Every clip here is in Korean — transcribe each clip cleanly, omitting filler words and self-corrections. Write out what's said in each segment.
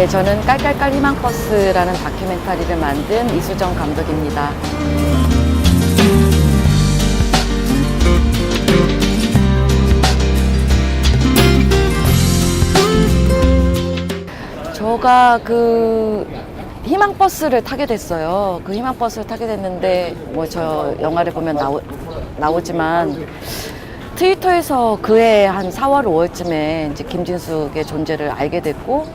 저는 깔깔깔 희망버스라는 다큐멘터리를 만든 이수정 감독입니다. 제가 그 희망버스를 타게 됐어요. 그 희망버스를 타게 됐는데 뭐 저 영화를 보면 나오지만 트위터에서 그해 한 4월, 5월쯤에 이제 김진숙의 존재를 알게 됐고,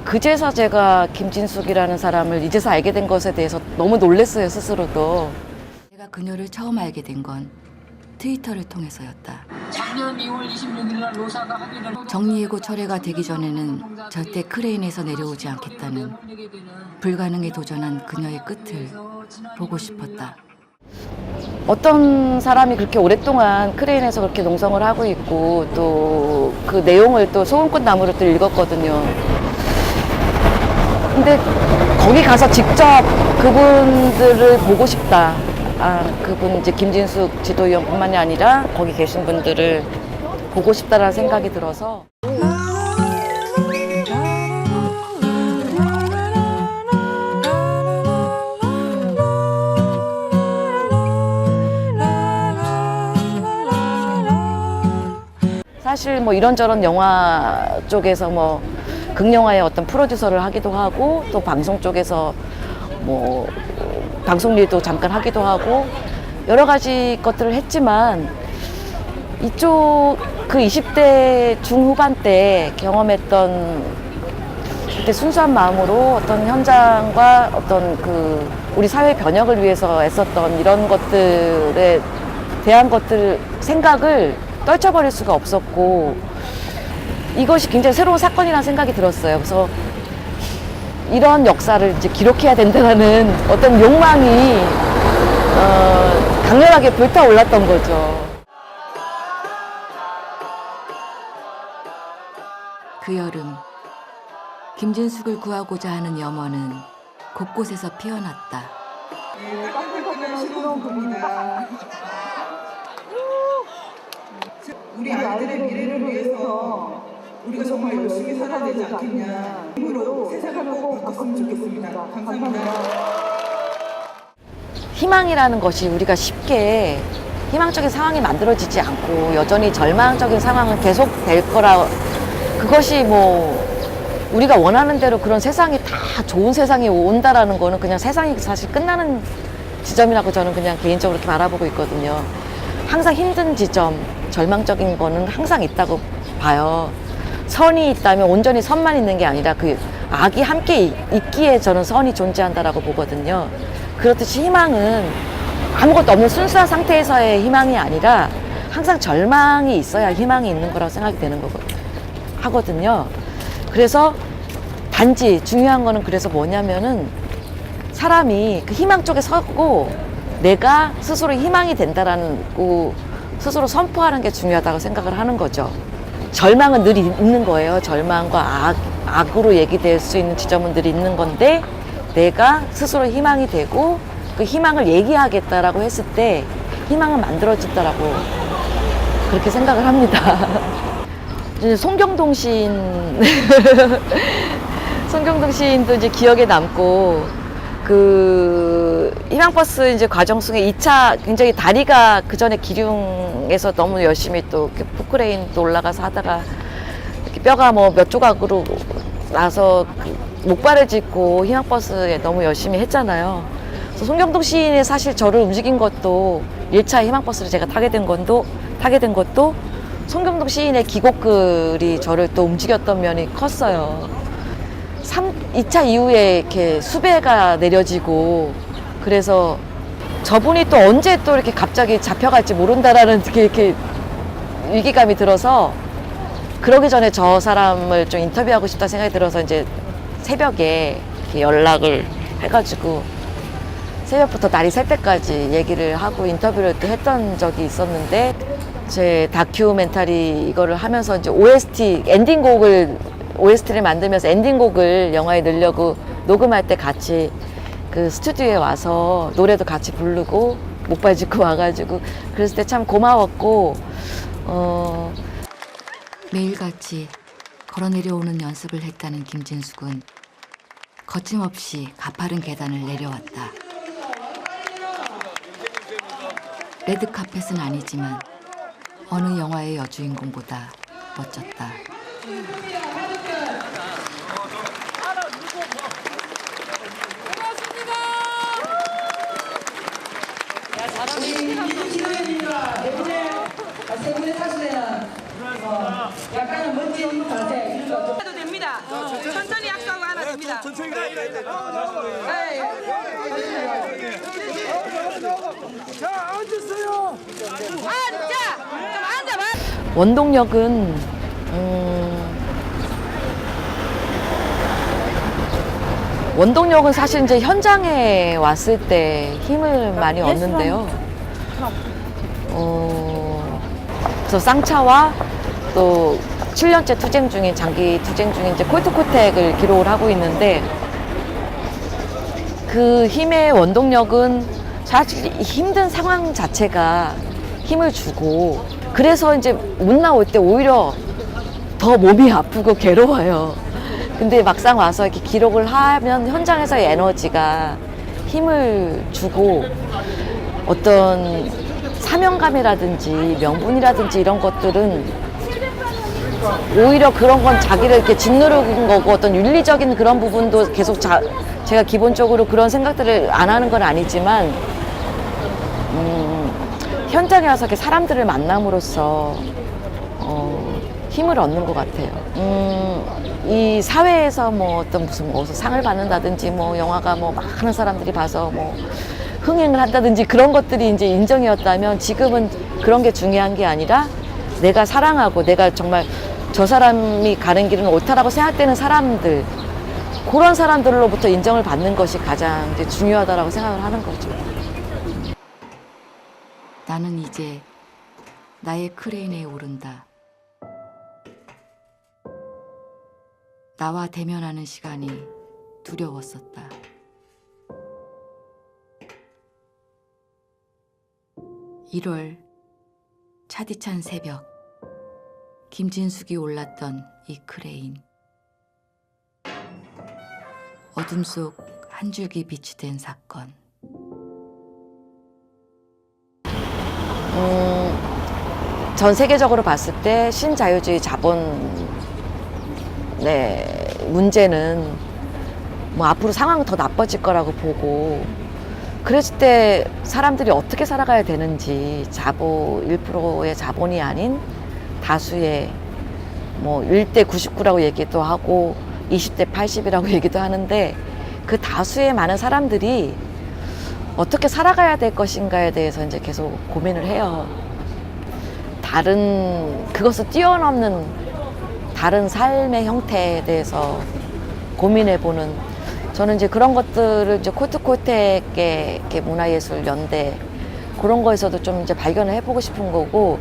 그제서 제가 김진숙이라는 사람을 이제서 알게 된 것에 대해서 너무 놀랐어요, 스스로도. 제가 그녀를 처음 알게 된 건 트위터를 통해서였다. 작년 2월 26일 날 로사가 확인을 정리해고 철회가 되기 전에는 절대 크레인에서 내려오지 않겠다는 불가능에 도전한 그녀의 끝을 보고 싶었다. 어떤 사람이 그렇게 오랫동안 크레인에서 그렇게 농성을 하고 있고, 또 그 내용을 또 소금꽃나무로 또 읽었거든요. 근데 거기 가서 직접 그분들을 보고 싶다. 그분 이제 김진숙 지도위원뿐만이 아니라 거기 계신 분들을 보고 싶다라는 생각이 들어서. 사실 뭐 이런저런 영화 쪽에서 뭐 극영화의 어떤 프로듀서를 하기도 하고, 또 방송 쪽에서 뭐 방송 일도 잠깐 하기도 하고 여러 가지 것들을 했지만, 이쪽 그 20대 중후반 때 경험했던 그때 순수한 마음으로 어떤 현장과 어떤 그 우리 사회 변혁을 위해서 애썼던 이런 것들에 대한 생각을 떨쳐버릴 수가 없었고, 이것이 굉장히 새로운 사건이라는 생각이 들었어요. 그래서 이런 역사를 이제 기록해야 된다는 어떤 욕망이 강렬하게 불타올랐던 거죠. 그 여름, 김진숙을 구하고자 하는 염원은 곳곳에서 피어났다. 우리 아이들의 미래를 위해서 우리가 정말 열심히 살아야 되지 않겠냐. 힘으로 세상을 꼭 바꿨으면 좋겠습니다. 감사합니다. 희망이라는 것이 우리가 쉽게 희망적인 상황이 만들어지지 않고 여전히 절망적인 상황은 계속 될 거라, 그것이 뭐 우리가 원하는 대로 그런 세상이 다 좋은 세상이 온다라는 거는 그냥 세상이 사실 끝나는 지점이라고 저는 그냥 개인적으로 이렇게 바라보고 있거든요. 항상 힘든 지점, 절망적인 거는 항상 있다고 봐요. 선이 있다면 온전히 선만 있는 게 아니라 그 악이 함께 있기에 저는 선이 존재한다라고 보거든요. 그렇듯이 희망은 아무것도 없는 순수한 상태에서의 희망이 아니라 항상 절망이 있어야 희망이 있는 거라고 생각이 되는 하거든요. 그래서 단지 중요한 거는 그래서 뭐냐면은 사람이 그 희망 쪽에 서고 내가 스스로 희망이 된다라는 스스로 선포하는 게 중요하다고 생각을 하는 거죠. 절망은 늘 있는 거예요. 절망과 악으로 얘기될 수 있는 지점은 늘 있는 건데, 내가 스스로 희망이 되고 그 희망을 얘기하겠다라고 했을 때 희망은 만들어진다라고 그렇게 생각을 합니다. 송경동 시인 송경동 시인도 이제 기억에 남고, 그 희망버스 이제 과정 속에 2차 굉장히 다리가 그 전에 기륭에서 너무 열심히 또 포크레인도 올라가서 하다가 이렇게 뼈가 뭐 몇 조각으로 나서 목발을 짚고 희망버스에 너무 열심히 했잖아요. 그래서 송경동 시인이 사실 저를 움직인 것도 1차 희망버스를 제가 타게 된 것도 송경동 시인의 기곡글이 저를 또 움직였던 면이 컸어요. 2차 이후에 이렇게 수배가 내려지고, 그래서 저분이 또 언제 또 이렇게 갑자기 잡혀갈지 모른다라는 이렇게 위기감이 들어서, 그러기 전에 저 사람을 좀 인터뷰하고 싶다 생각이 들어서 이제 새벽에 이렇게 연락을 해가지고 새벽부터 날이 새 때까지 얘기를 하고 인터뷰를 또 했던 적이 있었는데, 제 다큐멘터리 이거를 하면서 이제 OST를 만들면서 엔딩곡을 영화에 넣으려고 녹음할 때 같이 그 스튜디오에 와서 노래도 같이 부르고 목발 짚고 와가지고 그랬을 때 참 고마웠고, 매일같이 걸어 내려오는 연습을 했다는 김진숙은 거침없이 가파른 계단을 내려왔다. 레드카펫은 아니지만 어느 영화의 여주인공보다 멋졌다. 세 분의 타시는 약간은 멋진 자세 이런 거 해도 됩니다. 천천히 약속하고 하나 됩니다. 천천히 자, 앉으세요. 좀 앉아봐. 원동력은 원동력은 사실 이제 현장에 왔을 때 힘을 많이 얻는데요. 그래서 쌍차와 또 7년째 투쟁 중인 장기 투쟁 중인 이제 콜트코텍을 기록을 하고 있는데 그 힘의 원동력은 사실 힘든 상황 자체가 힘을 주고 그래서 이제 못 나올 때 오히려 더 몸이 아프고 괴로워요. 근데 막상 와서 이렇게 기록을 하면 현장에서의 에너지가 힘을 주고 어떤 사명감이라든지 명분이라든지 이런 것들은 오히려 그런 건 자기를 이렇게 짓누르는 거고 어떤 윤리적인 그런 부분도 계속 제가 기본적으로 그런 생각들을 안 하는 건 아니지만 현장에 와서 이렇게 사람들을 만남으로써 힘을 얻는 것 같아요. 이 사회에서 뭐 어떤 무슨 어디서 상을 받는다든지 뭐 영화가 뭐 많은 사람들이 봐서 뭐 흥행을 한다든지 그런 것들이 이제 인정이었다면 지금은 그런 게 중요한 게 아니라 내가 사랑하고 내가 정말 저 사람이 가는 길은 옳다라고 생각되는 사람들 그런 사람들로부터 인정을 받는 것이 가장 이제 중요하다라고 생각을 하는 거죠. 나는 이제 나의 크레인에 오른다. 나와 대면하는 시간이 두려웠었다. (1월) 차디찬 새벽 김진숙이 올랐던 이 크레인. 어둠 속 한 줄기 빛이 된 사건. 전 세계적으로 봤을 때 신자유주의 자본 문제는 뭐 앞으로 상황은 더 나빠질 거라고 보고 그랬을 때 사람들이 어떻게 살아가야 되는지 1%의 자본이 아닌 다수의 뭐 1대 99라고 얘기도 하고 20대 80이라고 얘기도 하는데 그 다수의 많은 사람들이 어떻게 살아가야 될 것인가에 대해서 이제 계속 고민을 해요. 그것을 뛰어넘는 다른 삶의 형태에 대해서 고민해보는 저는 이제 그런 것들을 이제 콜트코텍의 문화예술연대 그런 거에서도 좀 이제 발견을 해보고 싶은 거고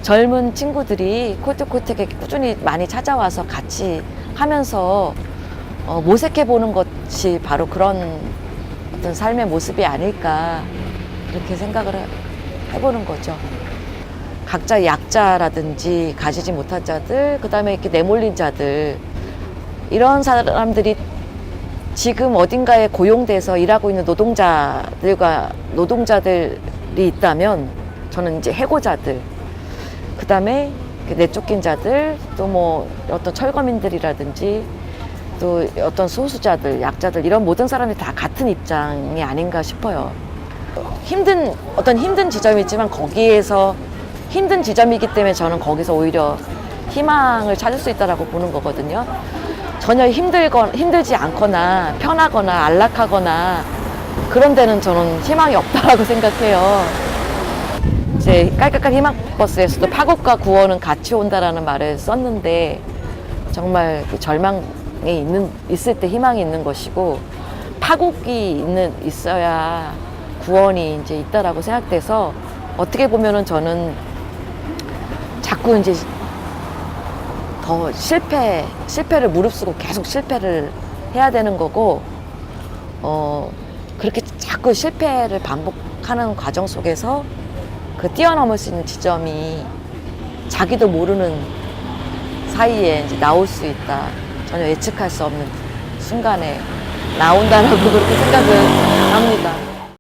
젊은 친구들이 콜트코텍에 꾸준히 많이 찾아와서 같이 하면서 모색해보는 것이 바로 그런 어떤 삶의 모습이 아닐까 그렇게 생각을 해보는 거죠. 각자 약자라든지 가지지 못한 자들, 그 다음에 이렇게 내몰린 자들 이런 사람들이 지금 어딘가에 고용돼서 일하고 있는 노동자들이 있다면 저는 이제 해고자들, 그 다음에 내쫓긴 자들, 또 뭐 어떤 철거민들이라든지 또 어떤 소수자들, 약자들 이런 모든 사람들이 다 같은 입장이 아닌가 싶어요. 어떤 힘든 지점이 있지만 거기에서 힘든 지점이기 때문에 저는 거기서 오히려 희망을 찾을 수 있다고 보는 거거든요. 전혀 힘들지 않거나 편하거나 안락하거나 그런 데는 저는 희망이 없다고 생각해요. 이제 깔깔깔 희망버스에서도 파국과 구원은 같이 온다라는 말을 썼는데 정말 절망에 있을 때 희망이 있는 것이고 파국이 있어야 구원이 이제 있다라고 생각돼서 어떻게 보면은 저는 자꾸 이제 더 실패를 무릅쓰고 계속 실패를 해야 되는 거고, 그렇게 자꾸 실패를 반복하는 과정 속에서 그 뛰어넘을 수 있는 지점이 자기도 모르는 사이에 이제 나올 수 있다. 전혀 예측할 수 없는 순간에 나온다라고 그렇게 생각을 합니다.